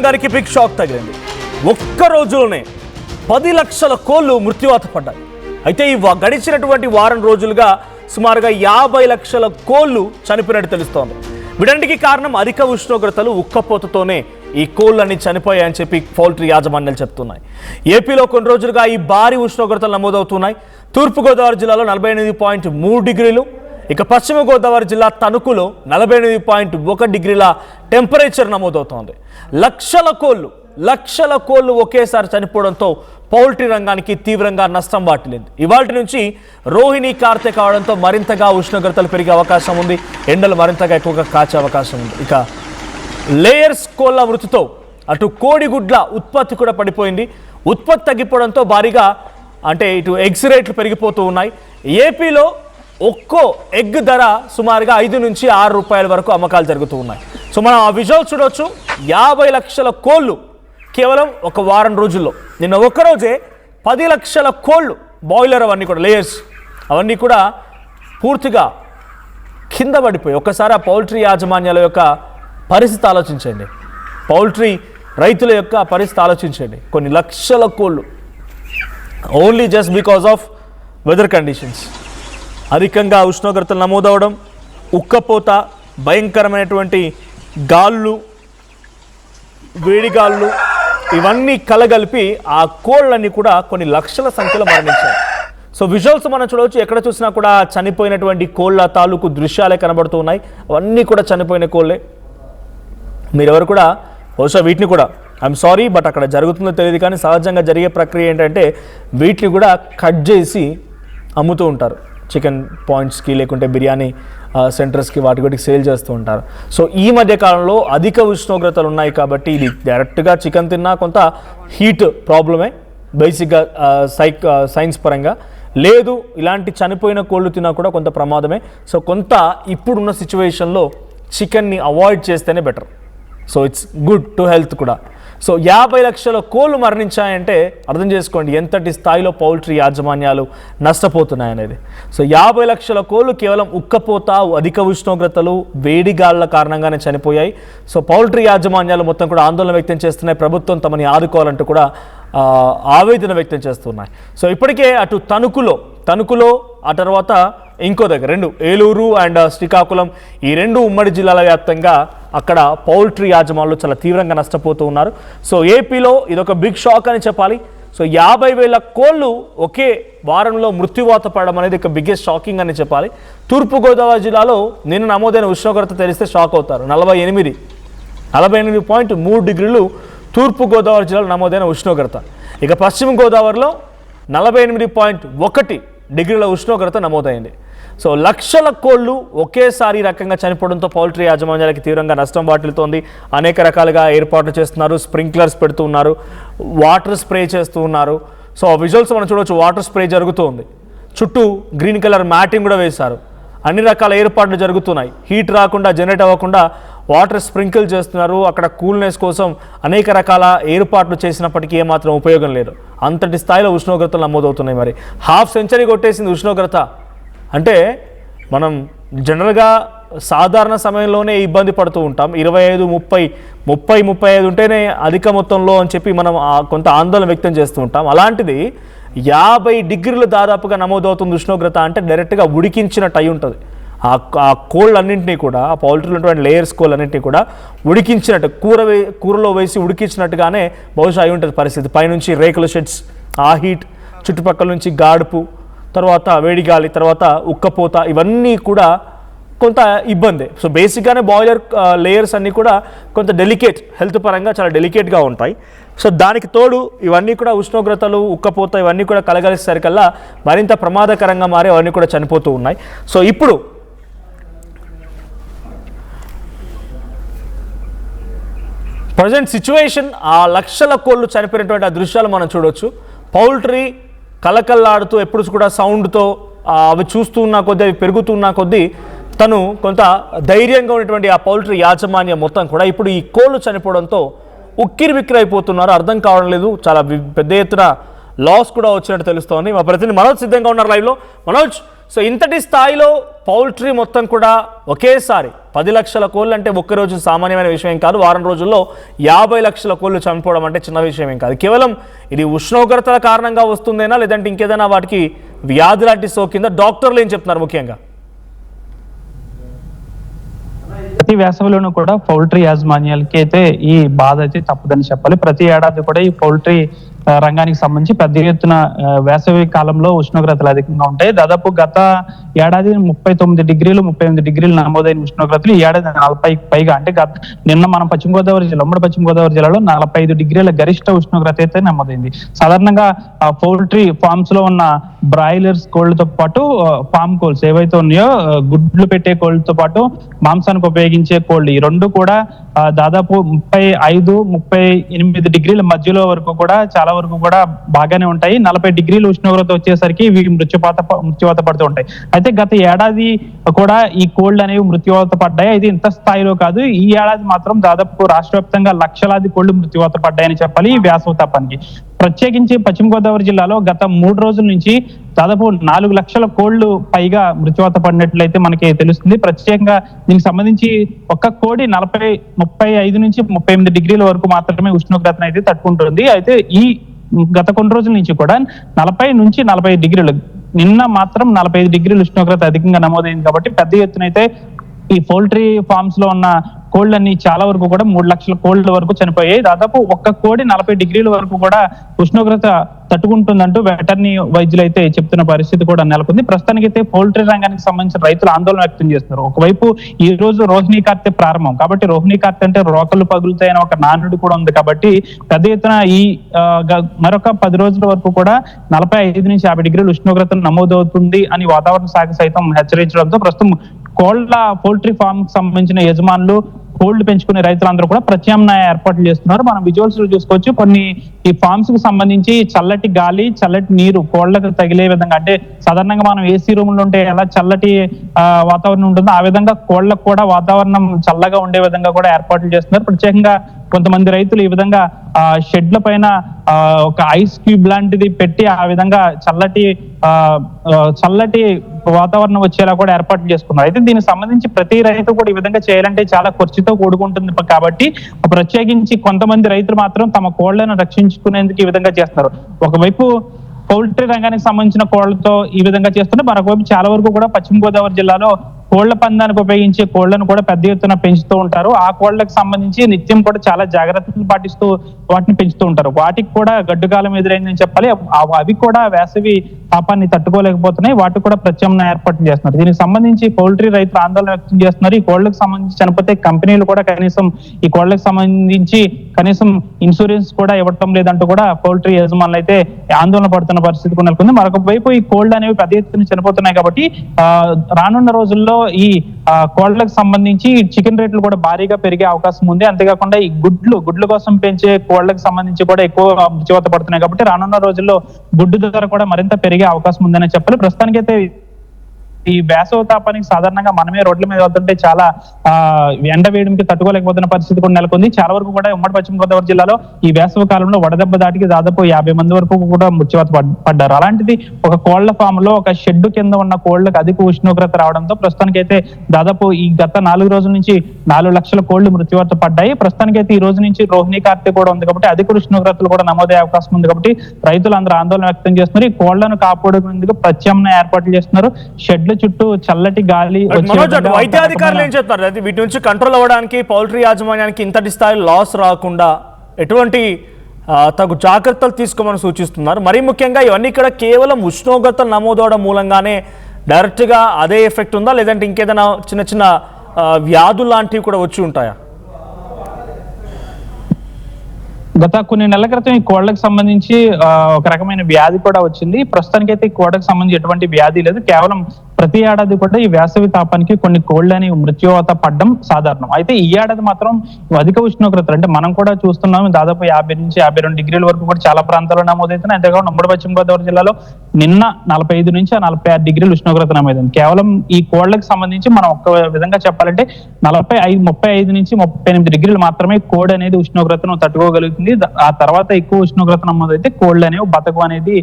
రంగానికి big shock తగిలింది. ఒక్క రోజులోనే 10 లక్షల కోళ్లు మృత్యువాత పడ్డాయి. అయితే ఈ గడిచినటువంటి వారం రోజులుగా సుమారుగా 50 లక్షల కోళ్లు చనిపోయినట్టు తెలుస్తోంది. వీటన్నిటికీ కారణం అధిక ఉష్ణోగ్రతలు, ఉక్కపోతతోనే ఈ కోళ్ళన్నీ చనిపోయాయని చెప్పి పౌల్ట్రీ యాజమాన్యాలు చెప్తున్నాయి. ఏపీలో కొన్ని రోజులుగా ఈ భారీ ఉష్ణోగ్రతలు నమోదవుతున్నాయి. తూర్పుగోదావరి జిల్లాలో 48.3 డిగ్రీలు, ఇక పశ్చిమ గోదావరి జిల్లా తణుకులో 48.1 డిగ్రీల టెంపరేచర్ నమోదవుతోంది. లక్షల కోళ్లు ఒకేసారి చనిపోవడంతో పౌల్ట్రీ రంగానికి తీవ్రంగా నష్టం వాటిల్లింది. ఇవాళ నుంచి రోహిణి కార్తె కావడంతో మరింతగా ఉష్ణోగ్రతలు పెరిగే అవకాశం ఉంది. ఎండలు మరింతగా ఎక్కువగా కాచే అవకాశం ఉంది. ఇక లేయర్స్ కోళ్ల మృతితో అటు కోడిగుడ్ల ఉత్పత్తి కూడా పడిపోయింది. ఉత్పత్తి తగ్గిపోవడంతో భారీగా ఇటు ఎగ్స్ రేట్లు పెరిగిపోతూ ఉన్నాయి. ఏపీలో ఒక్కో ఎగ్ ధర సుమారుగా 5 నుంచి 6 రూపాయల వరకు అమ్మకాలు జరుగుతూ ఉన్నాయి. సో మనం ఆ విజువల్ చూడవచ్చు. 50 లక్షల కోళ్ళు కేవలం ఒక వారం రోజుల్లో. నిన్న ఒక్కరోజే 10 లక్షల కోళ్ళు, బాయిలర్ అవన్నీ కూడా లేయర్స్ అవన్నీ కూడా పూర్తిగా కింద పడిపోయి. ఒక్కసారి ఆ పౌల్ట్రీ యాజమాన్యాల యొక్క పరిస్థితి ఆలోచించండి. పౌల్ట్రీ రైతుల యొక్క పరిస్థితి ఆలోచించండి. కొన్ని లక్షల కోళ్ళు only just because of weather conditions. అధికంగా ఉష్ణోగ్రతలు నమోదవడం, ఉక్కపోత, భయంకరమైనటువంటి గాళ్ళు, వేడిగాళ్ళు ఇవన్నీ కలగలిపి ఆ కోళ్ళన్నీ కూడా కొన్ని లక్షల సంఖ్యలో మరణించాయి. సో విజువల్స్ మనం చూడవచ్చు. ఎక్కడ చూసినా కూడా చనిపోయినటువంటి కోళ్ళ తాలూకు దృశ్యాలే కనబడుతూ ఉన్నాయి. అవన్నీ కూడా చనిపోయిన కోళ్ళే. మీరెవరు కూడా బహుశా వీటిని కూడా ఐఎమ్ సారీ బట్ అక్కడ జరుగుతుందో తెలియదు, కానీ సహజంగా జరిగే ప్రక్రియ ఏంటంటే వీటిని కూడా కట్ చేసి అమ్ముతూ ఉంటారు. చికెన్ పాయింట్స్కి లేకుంటే బిర్యానీ సెంటర్స్కి వాటికి సేల్ చేస్తూ ఉంటారు. సో ఈ మధ్య కాలంలో అధిక ఉష్ణోగ్రతలు ఉన్నాయి కాబట్టి ఇది డైరెక్ట్గా చికెన్ తిన్నా కొంత హీట్ ప్రాబ్లమే బేసిక్గా సైన్స్ పరంగా. లేదు ఇలాంటి చనిపోయిన కోళ్ళు తిన్నా కూడా కొంత ప్రమాదమే. సో కొంత ఇప్పుడున్న సిచ్యువేషన్లో చికెన్ని అవాయిడ్ చేస్తేనే better. So it's good to health కూడా. సో 50 లక్షల కోళ్ళు మరణించాయంటే అర్థం చేసుకోండి ఎంతటి స్థాయిలో పౌల్ట్రీ యాజమాన్యాలు నష్టపోతున్నాయనేది. సో 50 లక్షల కోళ్ళు కేవలం ఉక్కపోత, అధిక ఉష్ణోగ్రతలు, వేడిగాళ్ల కారణంగానే చనిపోయాయి. సో పౌల్ట్రీ యాజమాన్యాలు మొత్తం కూడా ఆందోళన వ్యక్తం చేస్తున్నాయి. ప్రభుత్వం తమని ఆదుకోవాలంటూ కూడా ఆవేదన వ్యక్తం చేస్తున్నాయి. సో ఇప్పటికే అటు తణుకులో ఆ తర్వాత ఇంకో దగ్గర 2 ఏలూరు అండ్ శ్రీకాకుళం, ఈ 2 ఉమ్మడి జిల్లాల వ్యాప్తంగా అక్కడ పౌల్ట్రీ యాజమానులు చాలా తీవ్రంగా నష్టపోతూ ఉన్నారు. సో ఏపీలో ఇదొక బిగ్ షాక్ అని చెప్పాలి. సో 50,000 కోళ్ళు ఒకే వారంలో మృత్యువాత పడడం అనేది ఒక బిగ్గెస్ట్ షాకింగ్ అని చెప్పాలి. తూర్పుగోదావరి జిల్లాలో నిన్న నమోదైన ఉష్ణోగ్రత తెలిస్తే షాక్ అవుతారు. 48.3 డిగ్రీలు తూర్పుగోదావరి జిల్లాలో నమోదైన ఉష్ణోగ్రత. ఇక పశ్చిమ గోదావరిలో 48.1 డిగ్రీల ఉష్ణోగ్రత నమోదైంది. సో లక్షల కోళ్ళు ఒకేసారి రకంగా చనిపోవడంతో పౌల్ట్రీ యాజమాన్యాలకి తీవ్రంగా నష్టం వాటిల్తోంది. అనేక రకాలుగా ఏర్పాట్లు చేస్తున్నారు, స్ప్రింక్లర్స్ పెడుతూ ఉన్నారు, వాటర్ స్ప్రే చేస్తూ ఉన్నారు. సో విజువల్స్ మనం చూడవచ్చు. వాటర్ స్ప్రే జరుగుతుంది, చుట్టూ గ్రీన్ కలర్ మ్యాటింగ్ కూడా వేశారు. అన్ని రకాల ఏర్పాట్లు జరుగుతున్నాయి. హీట్ రాకుండా, జనరేట్ అవ్వకుండా వాటర్ స్ప్రింకిల్ చేస్తున్నారు. అక్కడ కూల్నెస్ కోసం అనేక రకాల ఏర్పాట్లు చేసినప్పటికీ ఏమాత్రం ఉపయోగం లేదు. అంతటి స్థాయిలో ఉష్ణోగ్రతలు నమోదవుతున్నాయి. మరి హాఫ్ సెంచరీ కొట్టేసింది ఉష్ణోగ్రత. అంటే మనం జనరల్గా సాధారణ సమయంలోనే ఇబ్బంది పడుతూ ఉంటాం. 25-30-35 ఉంటేనే అధిక మొత్తంలో అని చెప్పి మనం కొంత ఆందోళన వ్యక్తం చేస్తూ ఉంటాం. అలాంటిది 50 డిగ్రీలు దాదాపుగా నమోదవుతుంది ఉష్ణోగ్రత. అంటే డైరెక్ట్గా ఉడికించినట్టు అయి ఉంటుంది. ఆ కోళ్ళన్నింటినీ కూడా, ఆ పౌల్ట్రీలో ఉన్నటువంటి లేయర్స్ కోళ్ళన్నింటినీ కూడా ఉడికించినట్టు, కూరలో వేసి ఉడికించినట్టుగానే బహుశా అయి ఉంటుంది పరిస్థితి. పైనుంచి రేకుల షెడ్స్, ఆ హీట్, చుట్టుపక్కల నుంచి గాడుపు, తర్వాత వేడిగాలి, తర్వాత ఉక్కపోత, ఇవన్నీ కూడా కొంత ఇబ్బంది. సో బేసిక్గానే బాయిలర్ లేయర్స్ అన్నీ కూడా కొంత డెలికేట్, హెల్త్ పరంగా చాలా డెలికేట్గా ఉంటాయి. సో దానికి తోడు ఇవన్నీ కూడా ఉష్ణోగ్రతలు, ఉక్కపోత ఇవన్నీ కూడా కలగలిసేసరికల్లా మరింత ప్రమాదకరంగా మారి అవన్నీ కూడా చనిపోతూ ఉన్నాయి. సో ఇప్పుడు ప్రజెంట్ సిచ్యువేషన్, ఆ లక్షల కోళ్ళు చనిపోయినటువంటి ఆ దృశ్యాలు మనం చూడవచ్చు. పౌల్ట్రీ కలకల్లాడుతూ ఎప్పుడు కూడా సౌండ్తో అవి చూస్తున్న కొద్దీ, అవి పెరుగుతున్న కొద్దీ తను కొంత ధైర్యంగా ఉన్నటువంటి ఆ పౌల్ట్రీ యాజమాన్యం మొత్తం కూడా ఇప్పుడు ఈ కోళ్ళు చనిపోవడంతో ఉక్కిరి బిక్కిరి అయిపోతున్నారు. అర్థం కావడం లేదు. చాలా పెద్ద ఎత్తున లాస్ కూడా వచ్చినట్టు తెలుస్తోంది. మా ప్రతినిధి మనోజ్ సిద్ధంగా ఉన్నారు లైవ్లో. మనోజ్, సో ఇంతటి స్థాయిలో పౌల్ట్రీ మొత్తం కూడా ఒకేసారి 10 లక్షల కోళ్ళు అంటే ఒక్కరోజు సామాన్యమైన విషయం ఏం కాదు. వారం రోజుల్లో 50 లక్షల కోళ్ళు చనిపోవడం అంటే చిన్న విషయం ఏం కాదు. కేవలం ఇది ఉష్ణోగ్రతల కారణంగా వస్తుందేనా, లేదంటే ఇంకేదైనా వాటికి వ్యాధి లాంటి సోకిందా? డాక్టర్లు ఏం చెప్తున్నారు ముఖ్యంగా? ప్రతి వేసవిలోనూ కూడా పౌల్ట్రీ యాజమాన్యాలకి అయితే ఈ బాధ అయితే తప్పదని చెప్పాలి. ప్రతి ఏడాది కూడా ఈ పౌల్ట్రీ రంగానికి సంబంధించి పెద్ద ఎత్తున వేసవి కాలంలో ఉష్ణోగ్రతలు అధికంగా ఉంటాయి. దాదాపు గత ఏడాది 39 డిగ్రీలు 38 డిగ్రీలు నమోదైన ఉష్ణోగ్రతలు ఈ ఏడాది 40కి పైగా, అంటే నిన్న మనం పశ్చిమ గోదావరి జిల్లా ఉమ్మడి పశ్చిమ గోదావరి జిల్లాలో 45 డిగ్రీల గరిష్ట ఉష్ణోగ్రత అయితే నమోదైంది. సాధారణంగా పౌల్ట్రీ ఫార్మ్స్ లో ఉన్న బ్రాయిలర్స్ కోళ్లతో పాటు ఫామ్ కోల్స్ ఏవైతే ఉన్నాయో గుడ్లు పెట్టే కోళ్లతో పాటు మాంసానికి ఉపయోగించే కోళ్ళు, ఈ రెండు కూడా దాదాపు 35-38 డిగ్రీల మధ్యలో వరకు కూడా చాలా వరకు కూడా బాగానే ఉంటాయి. 40 డిగ్రీల ఉష్ణోగ్రత వచ్చేసరికి ఇవి మృత్యువాత పడుతూ ఉంటాయి. అయితే గత ఏడాది కూడా ఈ కోళ్లు అనేవి మృత్యువాత పడ్డాయి. అయితే ఇంత స్థాయిలో కాదు. ఈ ఏడాది మాత్రం దాదాపు రాష్ట్ర వ్యాప్తంగా లక్షలాది కోళ్లు మృత్యువాత పడ్డాయని చెప్పాలి ఈ వేసవి తాపానికి. ప్రత్యేకించి పశ్చిమ గోదావరి జిల్లాలో గత 3 రోజుల నుంచి దాదాపు 4 లక్షల కోళ్లు పైగా మృత్యువాత పడినట్లయితే మనకి తెలుస్తుంది. ప్రత్యేకంగా దీనికి సంబంధించి ఒక్క కోడి 35 నుంచి 38 డిగ్రీల వరకు మాత్రమే ఉష్ణోగ్రతను అయితే తట్టుకుంటుంది. అయితే ఈ గత కొన్ని రోజుల నుంచి కూడా 40 నుంచి 45 డిగ్రీలు, నిన్న మాత్రం 45 డిగ్రీల ఉష్ణోగ్రత అధికంగా నమోదైంది. కాబట్టి పెద్ద ఎత్తున అయితే ఈ పౌల్ట్రీ ఫార్మ్స్ లో ఉన్న కోళ్ళన్నీ చాలా వరకు కూడా 3 లక్షల కోళ్ల వరకు చనిపోయాయి. దాదాపు ఒక్క కోడి 40 డిగ్రీల వరకు కూడా ఉష్ణోగ్రత తట్టుకుంటుందంటూ వెటర్నరీ వైద్యులు అయితే చెప్తున్న పరిస్థితి కూడా నెలకొంది. ప్రస్తుతానికైతే పౌల్ట్రీ రంగానికి సంబంధించిన రైతులు ఆందోళన వ్యక్తం చేస్తున్నారు. ఒకవైపు ఈ రోజు రోహిణీ కార్తె ప్రారంభం కాబట్టి, రోహిణీ కార్తె అంటే రోకలు పగులుతాయని ఒక నానుడు కూడా ఉంది కాబట్టి పెద్ద ఎత్తున ఈ మరొక 10 రోజుల వరకు కూడా 45 నుంచి 50 డిగ్రీల ఉష్ణోగ్రత నమోదవుతుంది అని వాతావరణ శాఖ సైతం హెచ్చరించడంతో ప్రస్తుతం పౌల్ట్రీ ఫార్మ్ కి సంబంధించిన యజమానులు, కోళ్లు పెంచుకునే రైతులందరూ కూడా ప్రత్యామ్నాయ ఏర్పాట్లు చేస్తున్నారు. మనం విజువల్స్ లో చూసుకోవచ్చు. కొన్ని ఈ ఫార్మ్స్ కి సంబంధించి చల్లటి గాలి, చల్లటి నీరు కోళ్లకు తగిలే విధంగా, అంటే సాధారణంగా మనం ఏసీ రూమ్ లో ఉంటే ఎలా చల్లటి వాతావరణం ఉంటుందో ఆ విధంగా కోళ్లకు కూడా వాతావరణం చల్లగా ఉండే విధంగా కూడా ఏర్పాట్లు చేస్తున్నారు. ప్రత్యేకంగా కొంతమంది రైతులు ఈ విధంగా షెడ్ల పైన ఒక ఐస్ క్యూబ్ లాంటిది పెట్టి ఆ విధంగా చల్లటి వాతావరణం వచ్చేలా కూడా ఏర్పాట్లు చేసుకున్నారు. అయితే దీనికి సంబంధించి ప్రతి రైతు కూడా ఈ విధంగా చేయాలంటే చాలా ఖర్చుతో కూడుకుంటుంది కాబట్టి ప్రత్యేకించి కొంతమంది రైతులు మాత్రం తమ కోళ్లను రక్షించుకునేందుకు ఈ విధంగా చేస్తున్నారు. ఒకవైపు పౌల్ట్రీ రంగానికి సంబంధించిన కోళ్లతో ఈ విధంగా చేస్తున్నారు. మరొకవైపు చాలా వరకు కూడా పశ్చిమ గోదావరి జిల్లాలో కోళ్ల పందానికి ఉపయోగించే కోళ్లను కూడా పెద్ద ఎత్తున పెంచుతూ ఉంటారు. ఆ కోళ్లకు సంబంధించి నిత్యం కూడా చాలా జాగ్రత్తలు పాటిస్తూ వాటిని పెంచుతూ ఉంటారు. వాటికి కూడా గడ్డు కాలం ఎదురైందని చెప్పాలి. అవి కూడా వేసవి తాపాన్ని తట్టుకోలేకపోతున్నాయి. వాటికి కూడా ప్రత్యామ్నాయ ఏర్పాట్లు చేస్తున్నారు. దీనికి సంబంధించి పౌల్ట్రీ రైతులు ఆందోళన వ్యక్తం చేస్తున్నారు. ఈ కోళ్లకు సంబంధించి చనిపోతే కంపెనీలు కూడా కనీసం ఈ కోళ్లకు సంబంధించి కనీసం ఇన్సూరెన్స్ కూడా ఇవ్వటం లేదంటూ కూడా పౌల్ట్రీ యజమానులు అయితే ఆందోళన పడుతున్న పరిస్థితి కూడా నెలకొంది. మరొక వైపు ఈ కోళ్లు అనేవి పెద్ద ఎత్తున చనిపోతున్నాయి కాబట్టి రానున్న రోజుల్లో ఈ కోళ్లకు సంబంధించి చికెన్ రేట్లు కూడా భారీగా పెరిగే అవకాశం ఉంది. అంతేకాకుండా ఈ గుడ్ల కోసం పెంచే కోళ్లకు సంబంధించి కూడా ఎక్కువ మృత్యువాత పడుతున్నాయి కాబట్టి రానున్న రోజుల్లో గుడ్డు ధర కూడా మరింత పెరిగే అవకాశం ఉందని చెప్పాలి. ప్రస్తుతానికైతే ఈ వేసవి తాపానికి సాధారణంగా మనమే రోడ్ల మీద వెళ్తుంటే చాలా ఎండ వేడికి తట్టుకోలేకపోతున్న పరిస్థితి కూడా నెలకొంది. చాలా వరకు కూడా ఉమ్మడి పశ్చిమ గోదావరి జిల్లాలో ఈ వేసవి కాలంలో వడదెబ్బ దాటికి దాదాపు 50 మంది వరకు కూడా మృత్యువాత పడ్డారు. అలాంటిది ఒక కోళ్ల ఫామ్ లో ఒక షెడ్ కింద ఉన్న కోళ్లకు అధిక ఉష్ణోగ్రత రావడంతో ప్రస్తుతానికైతే దాదాపు ఈ గత 4 రోజుల నుంచి 4 లక్షల కోళ్లు మృత్యువాత పడ్డాయి. ప్రస్తుతానికైతే ఈ రోజు నుంచి రోహిణీ కార్తె కూడా ఉంది కాబట్టి అధిక ఉష్ణోగ్రతలు కూడా నమోదయ్యే అవకాశం ఉంది కాబట్టి రైతులు అందరూ ఆందోళన వ్యక్తం చేస్తున్నారు. ఈ కోళ్లను కాపాడుకునేందుకు ప్రత్యామ్నాయ ఏర్పాట్లు చేస్తున్నారు. షెడ్ల చుట్టూ చల్లటి గాలి. వైద్యాధికారులు ఏం చెప్తారు? వీటి నుంచి కంట్రోల్ అవ్వడానికి పౌల్ట్రీ యాజమాన్యానికి ఇంతటి స్థాయి లాస్ రాకుండా ఎటువంటి తగు జాగ్రత్తలు తీసుకోమని సూచిస్తున్నారు? మరీ ముఖ్యంగా ఇవన్నీ ఇక్కడ కేవలం ఉష్ణోగ్రత నమోదవడం మూలంగానే డైరెక్ట్గా అదే ఎఫెక్ట్ ఉందా, లేదంటే ఇంకేదైనా చిన్న చిన్న వ్యాధులు లాంటివి కూడా వచ్చి ఉంటాయా? గత కొన్ని నెలల క్రితం ఈ కోళ్లకు సంబంధించి ఒక రకమైన వ్యాధి కూడా వచ్చింది. ప్రస్తుతానికైతే ఈ కోళ్లకు సంబంధించి ఎటువంటి వ్యాధి లేదు. కేవలం ప్రతి ఏడాది కూడా ఈ వేసవి తాపానికి కొన్ని కోళ్లని మృత్యువాత పడడం సాధారణం. అయితే ఈ ఏడాది మాత్రం అధిక ఉష్ణోగ్రతలు, అంటే మనం కూడా చూస్తున్నాం దాదాపు 50 నుంచి 52 డిగ్రీల వరకు కూడా చాలా ప్రాంతాల్లో నమోదవుతున్నాయి. అంతేకాకుండా ఉమ్మడి పశ్చిమ గోదావరి జిల్లాలో నిన్న 45 నుంచి 46 డిగ్రీల ఉష్ణోగ్రత నమోదైంది. కేవలం ఈ కోళ్లకు సంబంధించి మనం ఒక విధంగా చెప్పాలంటే 35 నుంచి 38 డిగ్రీలు మాత్రమే కోడి అనేది ఉష్ణోగ్రతను తట్టుకోగలుగుతుంది. ఆ తర్వాత ఎక్కువ ఉష్ణోగ్రత నమోదైతే కోళ్లు అనేవి బతకం అనేది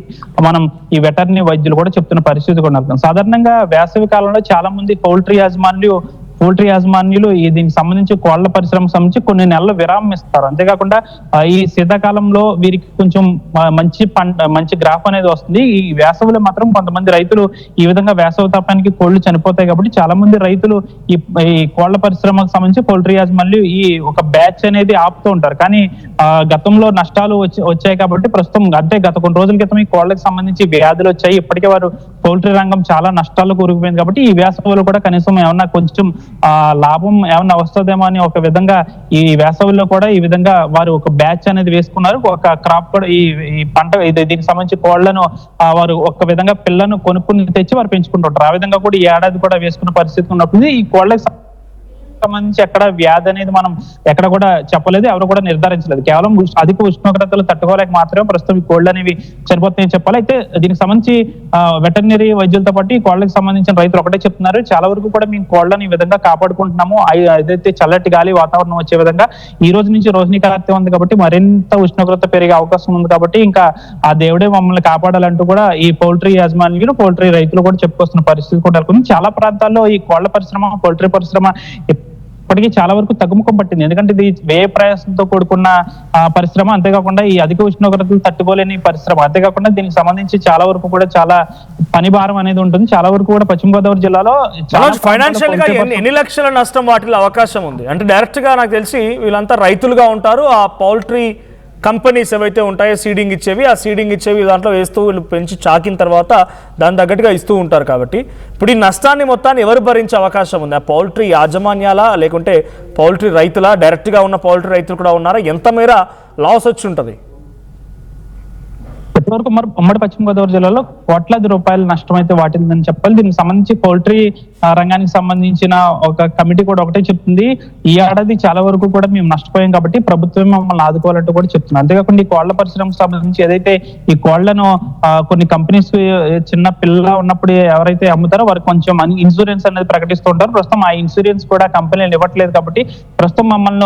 మనం ఈ వెటర్నరీ వైద్యులు కూడా చెప్తున్న పరిస్థితి కూడా నెలకొంది. సాధారణంగా వేసవి కాలంలో చాలా మంది పౌల్ట్రీ యాజమాన్యులు దీనికి సంబంధించి కోళ్ల పరిశ్రమకు సంబంధించి కొన్ని నెలలు విరామం ఇస్తారు. అంతేకాకుండా ఈ శీతాకాలంలో వీరికి కొంచెం మంచి గ్రాఫ్ అనేది వస్తుంది. ఈ వేసవిలో మాత్రం కొంతమంది రైతులు ఈ విధంగా వేసవి తాపానికి కోళ్లు చనిపోతాయి కాబట్టి చాలా మంది రైతులు ఈ కోళ్ల పరిశ్రమకు సంబంధించి పౌల్ట్రీ యాజమాన్యులు ఈ ఒక బ్యాచ్ అనేది ఆపుతూ ఉంటారు. కానీ గతంలో నష్టాలు వచ్చాయి కాబట్టి ప్రస్తుతం అంటే గత కొన్ని రోజుల క్రితం ఈ కోళ్లకు సంబంధించి వ్యాధులు వచ్చాయి. ఇప్పటికే వారు పౌల్ట్రీ రంగం చాలా నష్టాలు కూరుకుపోయింది కాబట్టి ఈ వేసవిలో కూడా కనీసం ఏమన్నా కొంచెం లాభం ఏమన్నా వస్తుందేమో అని ఒక విధంగా ఈ వేసవిలో కూడా ఈ విధంగా వారు ఒక బ్యాచ్ అనేది వేసుకున్నారు. ఒక క్రాప్ కూడా ఈ పంట దీనికి సంబంధించి కోళ్లను వారు ఒక విధంగా పిల్లను కొనుక్కుని తెచ్చి వారు పెంచుకుంటుంటారు. ఆ విధంగా కూడా ఈ ఏడాది కూడా వేసుకున్న పరిస్థితి ఉన్నప్పుడు ఈ కోళ్లకు సంబంధించి ఎక్కడ వ్యాధి అనేది మనం ఎక్కడ కూడా చెప్పలేదు, ఎవరు కూడా నిర్ధారించలేదు. కేవలం అధిక ఉష్ణోగ్రతలు తట్టుకోలేక మాత్రమే ప్రస్తుతం ఈ కోళ్లు అనేవి చనిపోతాయని చెప్పాలి. అయితే దీనికి సంబంధించి వెటర్నరీ వైద్యులతో పాటు ఈ కోళ్లకు సంబంధించిన రైతులు ఒకటే చెప్తున్నారు, చాలా వరకు కూడా మేము కోళ్లను ఈ విధంగా కాపాడుకుంటున్నాము. ఏదైతే చల్లటి గాలి వాతావరణం వచ్చే విధంగా ఈ రోజు నుంచి రోహిణి కార్తె ఉంది కాబట్టి మరింత ఉష్ణోగ్రత పెరిగే అవకాశం ఉంది కాబట్టి ఇంకా ఆ దేవుడే మమ్మల్ని కాపాడాలంటూ కూడా ఈ పౌల్ట్రీ యాజమాన్యులు పౌల్ట్రీ రైతులు కూడా చెప్పుకొస్తున్న పరిస్థితి కూడా నెలకొంది. చాలా ప్రాంతాల్లో ఈ కోళ్ల పరిశ్రమ పౌల్ట్రీ పరిశ్రమ ఇప్పటికీ చాలా వరకు తగ్గుముఖం పట్టింది. ఎందుకంటే ఇది వ్యయ ప్రయాసంతో కూడుకున్న పరిశ్రమ, అంతేకాకుండా ఈ అధిక ఉష్ణోగ్రతలు తట్టుకోలేని పరిశ్రమ, అంతేకాకుండా దీనికి సంబంధించి చాలా వరకు కూడా చాలా పని భారం అనేది ఉంటుంది. చాలా వరకు కూడా పశ్చిమ గోదావరి జిల్లాలో ఫైనాన్షియల్ గా ఎన్ని లక్షల నష్టం వాటిలో అవకాశం ఉంది అంటే డైరెక్ట్ గా నాకు తెలిసి వీళ్ళంతా రైతులుగా ఉంటారు. ఆ పౌల్ట్రీ కంపెనీస్ ఏవైతే ఉంటాయో సీడింగ్ ఇచ్చేవి దాంట్లో వేస్తూ వీళ్ళు పెంచి చాకిన తర్వాత దాని తగ్గట్టుగా ఇస్తూ ఉంటారు. కాబట్టి ఇప్పుడు ఈ నష్టాన్ని మొత్తాన్ని ఎవరు భరించే అవకాశం ఉంది? ఆ పౌల్ట్రీ యాజమాన్యాలా లేకుంటే పౌల్ట్రీ రైతులా? డైరెక్ట్గా ఉన్న పౌల్ట్రీ రైతులు కూడా ఉన్నారా? ఎంత మేర లాస్ వచ్చి ఉంటుంది? ఇప్పటివరకు ఉమ్మడి పశ్చిమ గోదావరి జిల్లాలో కోట్లాది రూపాయల నష్టం అయితే వాటిందని చెప్పాలి. దీనికి సంబంధించి పౌల్ట్రీ రంగానికి సంబంధించిన ఒక కమిటీ కూడా ఒకటే చెప్తుంది, ఈ ఏడాది చాలా వరకు కూడా మేము నష్టపోయాం కాబట్టి ప్రభుత్వం మమ్మల్ని ఆదుకోవాలంటూ కూడా చెప్తున్నాం. అంతేకాకుండా ఈ కోళ్ల పరిశ్రమకు సంబంధించి ఏదైతే ఈ కోళ్లను కొన్ని కంపెనీస్ చిన్న పిల్లగా ఉన్నప్పుడు ఎవరైతే అమ్ముతారో వారికి కొంచెం ఇన్సూరెన్స్ అనేది ప్రకటిస్తూ ఉంటారు. ప్రస్తుతం ఆ ఇన్సూరెన్స్ కూడా కంపెనీలు ఇవ్వట్లేదు కాబట్టి ప్రస్తుతం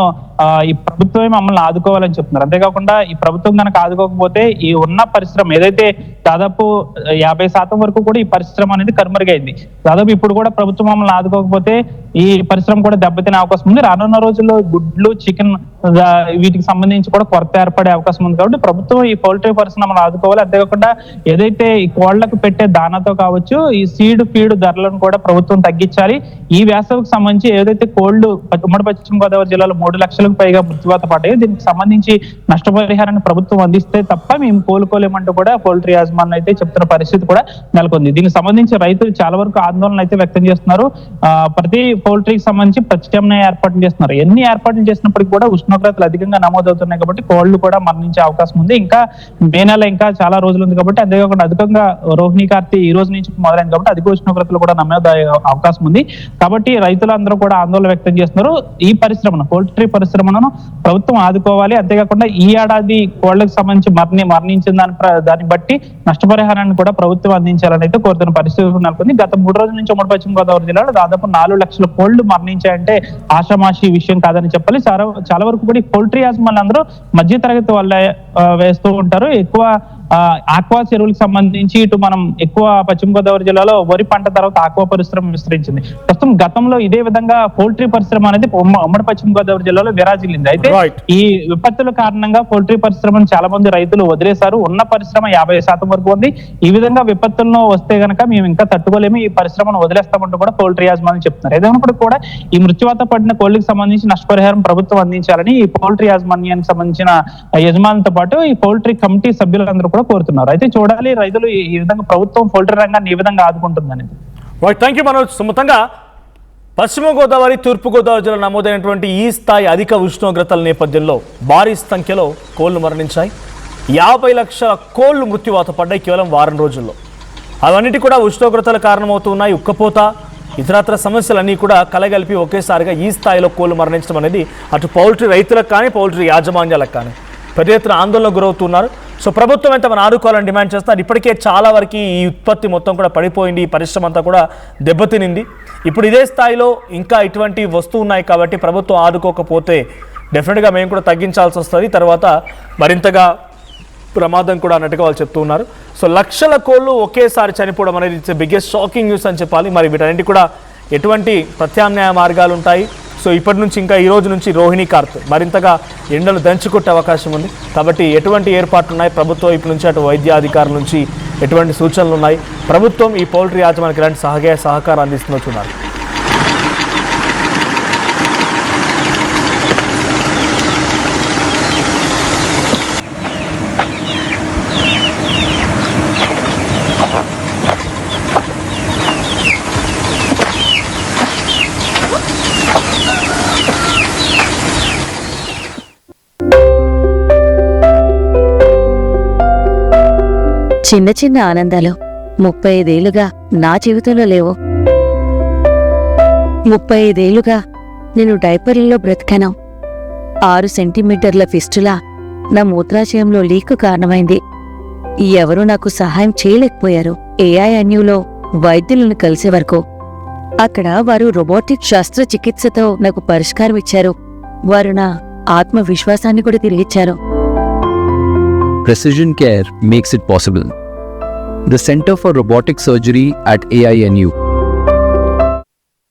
ఈ ప్రభుత్వమే మమ్మల్ని ఆదుకోవాలని చెప్తున్నారు. అంతేకాకుండా ఈ ప్రభుత్వం కనుక ఆదుకోకపోతే ఈ ఉన్న పరిశ్రమ ఏదైతే దాదాపు 50% వరకు కూడా ఈ పరిశ్రమ అనేది కనుమరుగైంది. దాదాపు ఇప్పుడు కూడా ప్రభుత్వం మమ్మల్ని ఆదుకోకపోతే ఈ పరిశ్రమ కూడా దెబ్బతినే అవకాశం ఉంది. రానున్న రోజుల్లో గుడ్లు, చికెన్ వీటికి సంబంధించి కూడా కొరత ఏర్పడే అవకాశం ఉంది. కాబట్టి ప్రభుత్వం ఈ పౌల్ట్రీ పరిశ్రమను ఆదుకోవాలి. అంతేకాకుండా ఏదైతే ఈ కోళ్లకు పెట్టే దానాతో కావచ్చు ఈ ఫీడ్ ధరలను కూడా ప్రభుత్వం తగ్గించాలి. ఈ వేసవికి సంబంధించి ఏదైతే కోళ్లు ఉమ్మడి పశ్చిమ గోదావరి జిల్లాలో 3 లక్షలకు పైగా మృత్యువాత పడ్డాయి, దీనికి సంబంధించి నష్టపరిహారాన్ని ప్రభుత్వం అందిస్తే తప్ప మేము కోలుకోలేమంటూ కూడా పౌల్ట్రీ యాజమాన్యం అయితే చెప్తున్న పరిస్థితి కూడా నెలకొంది. దీనికి సంబంధించి రైతులు చాలా వరకు ఆందోళన అయితే వ్యక్తం చేస్తున్నారు. ప్రతి పౌల్ట్రీకి సంబంధించి ప్రత్యామ్నాయ ఏర్పాట్లు చేస్తున్నారు. ఎన్ని ఏర్పాట్లు చేసినప్పటికీ కూడా ఉష్ణోగ్రతలు అధికంగా నమోదవుతున్నాయి కాబట్టి కోళ్లు కూడా మరణించే అవకాశం ఉంది. ఇంకా మే నెల ఇంకా చాలా రోజులు ఉంది కాబట్టి అంతేకాకుండా అధికంగా రోహిణి కార్తె ఈ రోజు నుంచి మొదలైంది కాబట్టి అధిక ఉష్ణోగ్రతలు కూడా నమోదయ్యే అవకాశం ఉంది. కాబట్టి రైతులందరూ కూడా ఆందోళన వ్యక్తం చేస్తున్నారు. ఈ పరిశ్రమను పౌల్ట్రీ పరిశ్రమను ప్రభుత్వం ఆదుకోవాలి. అంతేకాకుండా ఈ ఏడాది కోళ్లకు సంబంధించి మరణించిన దాన్ని బట్టి నష్టపరిహారాన్ని కూడా ప్రభుత్వం అందించాలని అయితే కోరుతున్న పరిస్థితులు నెలకొంది. గత 3 రోజుల నుంచి ఉమ్మడి పశ్చిమ గోదావరి జిల్లాలో దాదాపు 4 లక్షల కోళ్లు మరణించాయంటే ఆషామాషి విషయం కాదని చెప్పాలి. చాలా వరకు కూడా ఈ పౌల్ట్రీ యాజమాన్యులు అందరూ మధ్య తరగతి వాళ్ళే వేస్తూ ఉంటారు. ఎక్కువ ఆక్వా చెరువులకు సంబంధించి ఇటు మనం ఎక్కువ పశ్చిమ గోదావరి జిల్లాలో వరి పంట తర్వాత ఆక్వా పరిశ్రమ విస్తరించింది. ప్రస్తుతం గతంలో ఇదే విధంగా పౌల్ట్రీ పరిశ్రమ అనేది ఉమ్మడి పశ్చిమ గోదావరి జిల్లాలో విరాజిల్లింది. అయితే ఈ విపత్తుల కారణంగా పౌల్ట్రీ పరిశ్రమను చాలా మంది రైతులు వదిలేశారు. ఉన్న పరిశ్రమ 50% వరకు ఉంది. ఈ విధంగా విపత్తులను వస్తే గనక మేము ఇంకా తట్టుకోలేము, ఈ పరిశ్రమను వదిలేస్తామంటూ కూడా పౌల్ట్రీ యాజమాన్యం చెప్తున్నారు. ఏదైనప్పటికీ కూడా ఈ మృత్యువాత పడిన కోళ్లకు సంబంధించి నష్టపరిహారం ప్రభుత్వం అందించాలని ఈ పౌల్ట్రీ యాజమాన్యానికి సంబంధించిన యజమానులతో పాటు ఈ పౌల్ట్రీ కమిటీ సభ్యులందరూ కూడా కోరుతున్నారు. అయితే చూడాలి రైతులు ఈ విధంగా ప్రభుత్వం పౌల్ట్రీ రంగాన్ని ఈ విధంగా ఆదుకుంటుంది అనేది. Thank you Manoj. మొత్తంగా పశ్చిమ గోదావరి, తూర్పు గోదావరి జిల్లా నమోదైనటువంటి ఈ స్థాయి అధిక ఉష్ణోగ్రతల నేపథ్యంలో భారీ సంఖ్యలో కోళ్లు మరణించాయి. 50 లక్షల కోళ్లు మృత్యువాత పడ్డాయి కేవలం వారం రోజుల్లో. అవన్నిటి కూడా ఉష్ణోగ్రతల కారణమవుతున్నాయి. ఉక్కపోత, ఇతరత్ర సమస్యలన్నీ కూడా కలగలిపి ఒకేసారిగా ఈ స్థాయిలో కోళ్లు మరణించడం అనేది అటు పౌల్ట్రీ రైతులకు కానీ పౌల్ట్రీ యాజమాన్యాలకు కానీ పెద్ద ఎత్తున ఆందోళనకు గురవుతున్నారు. సో ప్రభుత్వం అయితే మనం ఆదుకోవాలని డిమాండ్ చేస్తున్నారు. ఇప్పటికే చాలా వరకు ఈ ఉత్పత్తి మొత్తం కూడా పడిపోయింది, ఈ పరిశ్రమ అంతా కూడా దెబ్బతినింది. ఇప్పుడు ఇదే స్థాయిలో ఇంకా ఇటువంటి వస్తువు ఉన్నాయి కాబట్టి ప్రభుత్వం ఆదుకోకపోతే డెఫినెట్గా మేము కూడా తగ్గించాల్సి వస్తుంది. తర్వాత మరింతగా ప్రమాదం కూడా అన్నట్టుగా వాళ్ళు చెప్తూ ఉన్నారు. సో లక్షల కోళ్ళు ఒకేసారి చనిపోవడం అనేది ఇట్స్ బిగ్గెస్ట్ షాకింగ్ న్యూస్ అని చెప్పాలి. మరి వీటన్నిటి కూడా ఎటువంటి ప్రత్యామ్నాయ మార్గాలు ఉంటాయి? సో ఇప్పటి నుంచి ఇంకా ఈ రోజు నుంచి రోహిణి కార్త్ మరింతగా ఎండలు దంచుకొట్టే అవకాశం ఉంది. కాబట్టి ఎటువంటి ఏర్పాట్లు ఉన్నాయి ప్రభుత్వం వైపు నుంచి, అటు వైద్యాధికారుల నుంచి ఎటువంటి సూచనలు ఉన్నాయి, ప్రభుత్వం ఈ పౌల్ట్రీ యాజమానికి ఎలాంటి సహకారం అందిస్తుందో చూడాలి. చిన్న చిన్న ఆనందాలు 35 ఏళ్లుగా నా జీవితంలో లేవు. 35 ఏళ్లుగా నేను డైపర్లలో బ్రతికాను. 6 సెంటీమీటర్ల ఫిస్టులా నా మూత్రాశయంలో లీక్ కారణమైంది. ఎవరూ నాకు సహాయం చేయలేకపోయారు. ఏఐఎన్యూలో వైద్యులను కలిసే వరకు. అక్కడ వారు రోబోటిక్ శస్త్రచికిత్సతో నాకు పరిష్కారం ఇచ్చారు. వారు నా ఆత్మవిశ్వాసాన్ని కూడా తిరిగిచ్చారు. Precision care makes it possible. The Center for Robotic Surgery at AINU